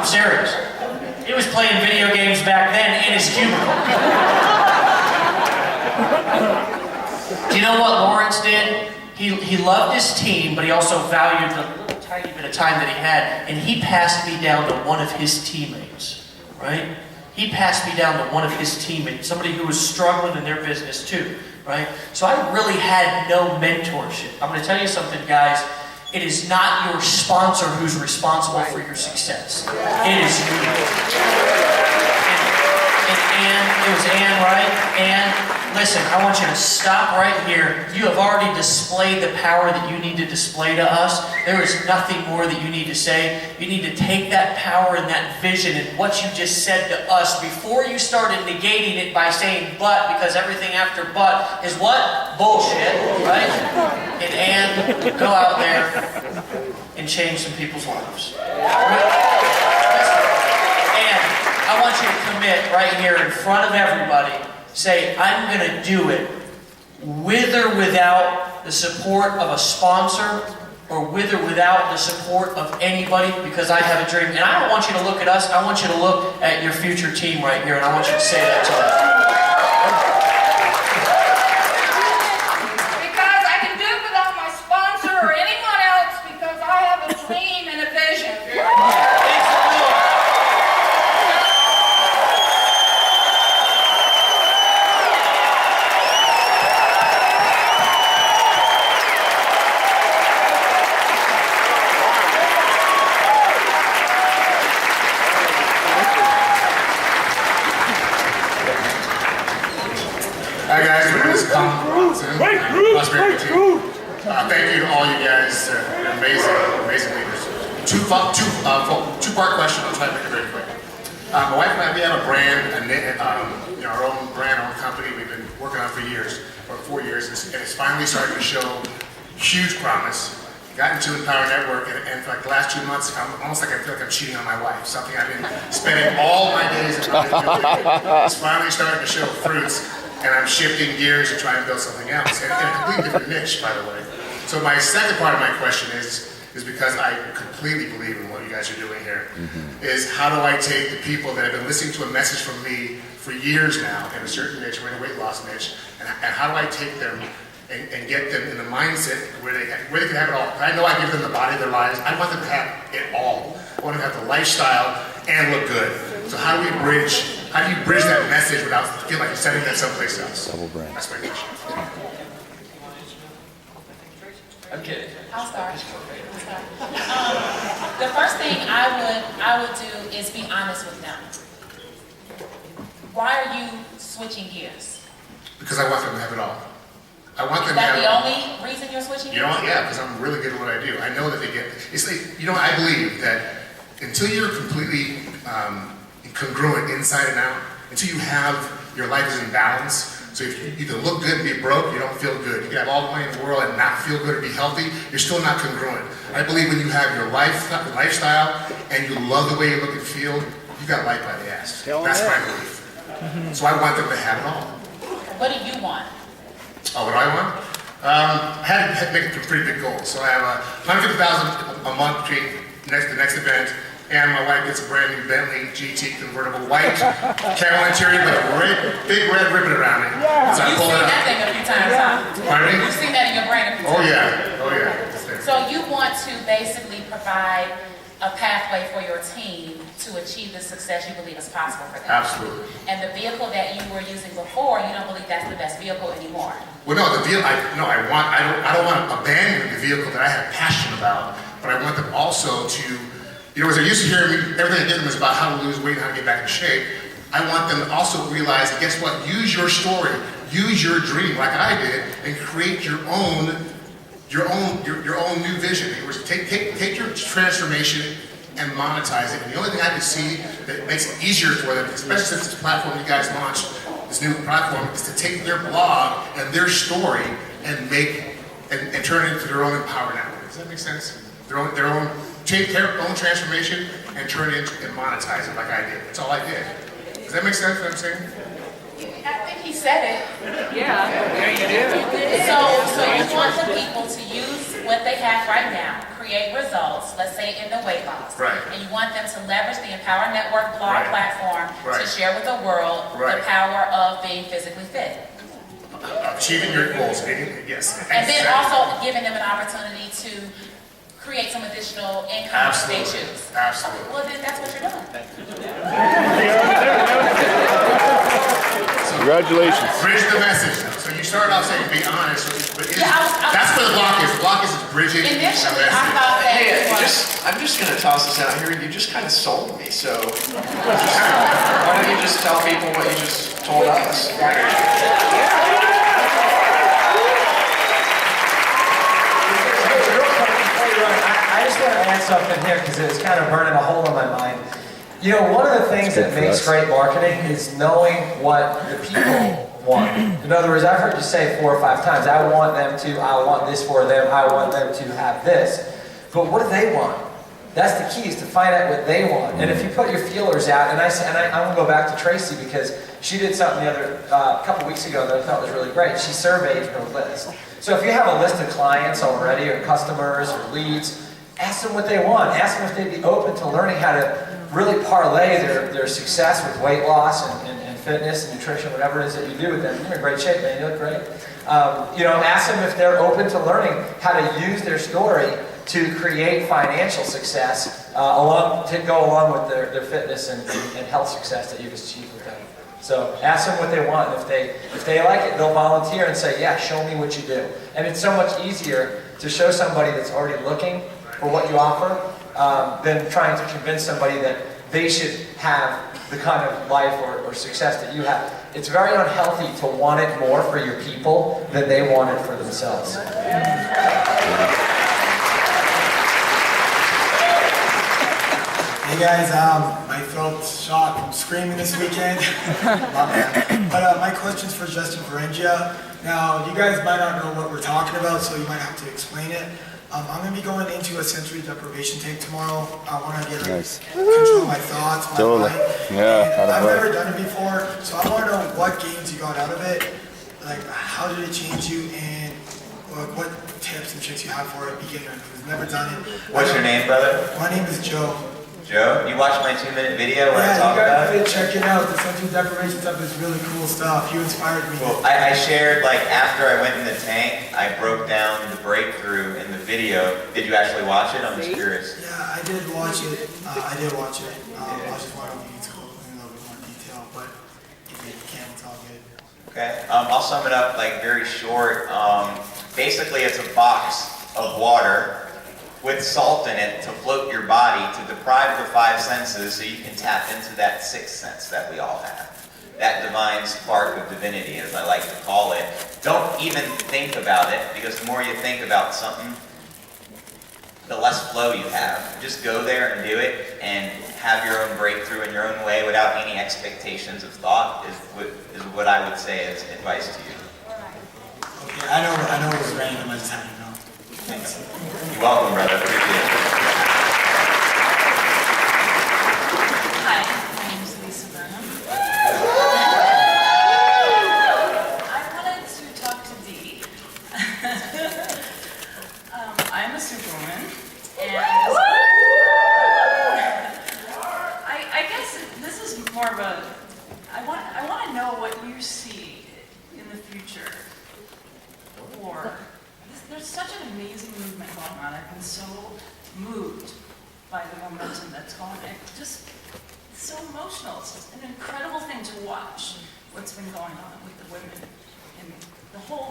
I'm serious. He was playing video games back then in his cubicle. Do you know what Lawrence did? He loved his team, but he also valued the little tiny bit of time that he had, and he passed me down to one of his teammates, right? He passed me down to one of his teammates, somebody who was struggling in their business too, right? So I really had no mentorship. I'm going to tell you something, guys. It is not your sponsor who's responsible for your success. It is you. And it was Ann, right? Ann, listen, I want you to stop right here. You have already displayed the power that you need to display to us. There is nothing more that you need to say. You need to take that power and that vision and what you just said to us before you started negating it by saying but, because everything after but is what? Bullshit, right? And Ann, go out there and change some people's lives. I want you to commit right here in front of everybody. Say, I'm going to do it with or without the support of a sponsor or with or without the support of anybody, because I have a dream. And I don't want you to look at us. I want you to look at your future team right here, and I want you to say that to them. Because I can do it without my sponsor or anyone else, because I have a dream and a vision. Hi guys, my name is Thank you to all you guys. You're amazing leaders. Two-part question. I'll try to make it very quick. My wife and I, we have a brand, our own brand, our own company. We've been working on it for years, or 4 years, and it's finally starting to show huge promise. Got into Empower Network, and for like the last 2 months, I'm almost like I feel like I'm cheating on my wife. Something I've been spending all my days and nights doing. It's finally starting to show fruits. And I'm shifting gears and trying to build something else, in a completely different niche, by the way. So my second part of my question is because I completely believe in what you guys are doing here, is how do I take the people that have been listening to a message from me for years now in a certain niche, or in a weight loss niche, and how do I take them and get them in the mindset where they can have it all? I know I give them the body of their lives. I want them to have it all. I want them to have the lifestyle and look good. So how do you bridge that message without feeling like you're sending that someplace else? Double brand. That's my question. I'm kidding. I'll start. The first thing I would do is be honest with them. Why are you switching gears? Because I want them to have it all. I want them Is to have that it all. the only reason you're switching gears? You know what? Yeah, because I'm really good at what I do. I know that they get. It's like, I believe that until you're completely congruent inside and out, until you have your life is in balance. So if you either look good and be broke, you don't feel good. You can have all the money in the world and not feel good or be healthy, you're still not congruent. I believe when you have your lifestyle and you love the way you look and feel, you got life by the ass. That's my belief. So I want them to have it all. What do you want? Oh, what do I want? I had to make a pretty big goal. So I have $150,000 a month between the next event, and my wife gets a brand new Bentley GT convertible white, camel interior with a big red ribbon around it. So I You've pull seen it that up. thing a few times, huh? Pardon me? You've seen that in your brain a few times. Oh yeah. It's there. So you want to basically provide a pathway for your team to achieve the success you believe is possible for them. Absolutely. And the vehicle that you were using before, you don't believe that's the best vehicle anymore. Well, no, the vehicle. I don't want to abandon the vehicle that I have passion about, but I want them also to. As I used to hear, everything I did them was about how to lose weight and how to get back in shape. I want them to also realize that, guess what? Use your story, use your dream, like I did, and create your own new vision. In other words, take your transformation and monetize it. And the only thing I can see that makes it easier for them, especially since this platform you guys launched, this new platform, is to take their blog and their story and turn it into their own empowered network. Does that make sense? Take their own transformation and turn it into and monetize it like I did. That's all I did. Does that make sense what I'm saying? I think he said it. Yeah. So you want the people to use what they have right now, create results, let's say in the weight loss. Right. And you want them to leverage the Empower Network blog Right. platform Right. to share with the world Right. the power of being physically fit. Achieving your goals, yes. And then exactly. also giving them an opportunity to create some additional income if they Absolutely. choose. Absolutely. Well, then that's what you're doing. Congratulations. Bridge the message. So you started off saying be honest, but that's where the block is. The block is bridging the Initially, I message. thought that Hey, it was- I'm just gonna toss this out here. You just kind of sold me, so why don't you just tell people what you just told us? I just want to add something here because it's kind of burning a hole in my mind. You know, one of the things that makes great marketing is knowing what the people want. In other words, I've heard you say 4 or 5 times, I want this for them, I want them to have this. But what do they want? That's the key, is to find out what they want. And if you put your feelers out, and I'm going to go back to Tracy because she did something a couple weeks ago that I thought was really great. She surveyed her list. So if you have a list of clients already, or customers, or leads, ask them what they want. Ask them if they'd be open to learning how to really parlay their success with weight loss and fitness and nutrition, whatever it is that you do with them. You're in great shape, man. You look great. Ask them if they're open to learning how to use their story to create financial success to go along with their fitness and health success that you've achieved with them. So ask them what they want. And if they like it, they'll volunteer and say, yeah, show me what you do. And it's so much easier to show somebody that's already looking for what you offer than trying to convince somebody that they should have the kind of life or success that you have. It's very unhealthy to want it more for your people than they want it for themselves. Hey guys, my throat's shot from screaming this weekend. My bad. But my question's for Justin Ferengia. Now, you guys might not know what we're talking about, so you might have to explain it. I'm going to be going into a sensory deprivation tank tomorrow. I want to get control my thoughts, my Totally. mind. Yeah, And out I've of never done it before, so I want to know what gains you got out of it. Like, how did it change you, and what tips and tricks you have for a beginner who's never done it. What's your name, brother? My name is Joe. Joe? You watched my 2-minute video where I Yeah, talk you about guys it? should check it out. The sensory deprivation stuff is really cool stuff. You inspired me. Well, I shared, like, after I went in the tank, I broke down the breakthrough in the video. Did you actually watch it? I'm just curious. Yeah, I did watch it. I was just wondering if you could go in a little bit more detail, but if you can, it's all good. Okay. I'll sum it up, like, very short. Basically, it's a box of water with salt in it to float your body, to deprive the 5 senses so you can tap into that 6th sense that we all have. That divine spark of divinity, as I like to call it. Don't even think about it, because the more you think about something, the less flow you have. Just go there and do it, and have your own breakthrough in your own way without any expectations of thought is what I would say as advice to you. Okay, I know it was random. I just had to know. Thanks. You're welcome, brother. Appreciate it. Hi, my name is Lisa Burnham. I wanted to talk to Dee. I'm a superwoman, and I guess this is more of a. I want to know what you see in the future for. There's such an amazing movement going on. I've been so moved by the momentum that's going on. It's just so emotional. It's just an incredible thing to watch what's been going on with the women and the whole